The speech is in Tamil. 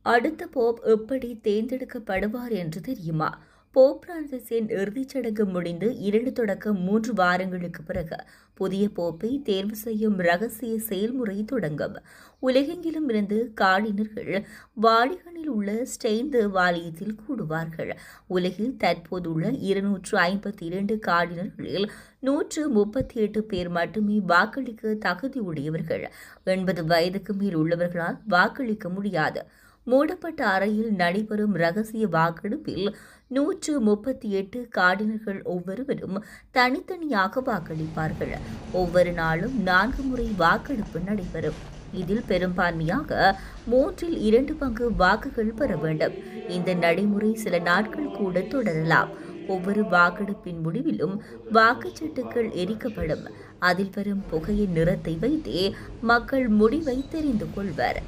அடுத்த போப் எப்படி தேர்ந்தெடுக்கப்படுவார் என்று தெரியுமா? போப் பிரான்சிஸின் இறுதிச் சடங்கு முடிந்து 2 தொடக்கம் 3 வாரங்களுக்கு பிறகு புதிய போப்பை தேர்வு செய்யும் ரகசிய செயல்முறை தொடங்கும். உலகெங்கிலும் இருந்து கார்டினர்கள் வாடிகனில் உள்ள ஸ்டெயின் தேவாலயத்தில் கூடுவார்கள். உலகில் தற்போதுள்ள 252 கார்டினர்களில் 138 பேர் மட்டுமே வாக்களிக்க தகுதியுடையவர்கள். 80 வயதுக்கு மேல் உள்ளவர்களால் வாக்களிக்க முடியாது. மூடப்பட்ட அறையில் நடைபெறும் ரகசிய வாக்கெடுப்பில் 138 கார்டினர்கள் ஒவ்வொருவரும் தனித்தனியாக வாக்களிப்பார்கள். ஒவ்வொரு நாளும் 4 முறை வாக்கெடுப்பு நடைபெறும். இதில் பெரும்பான்மையாக 2 பங்கு வாக்குகள் பெற வேண்டும். இந்த நடைமுறை சில நாட்கள் கூட தொடரலாம். ஒவ்வொரு வாக்கெடுப்பின் முடிவிலும் வாக்குச்சீட்டுகள் எரிக்கப்படும். அதில் வரும் புகையின் நிறத்தை வைத்தே மக்கள் முடிவை தெரிந்து கொள்வர்.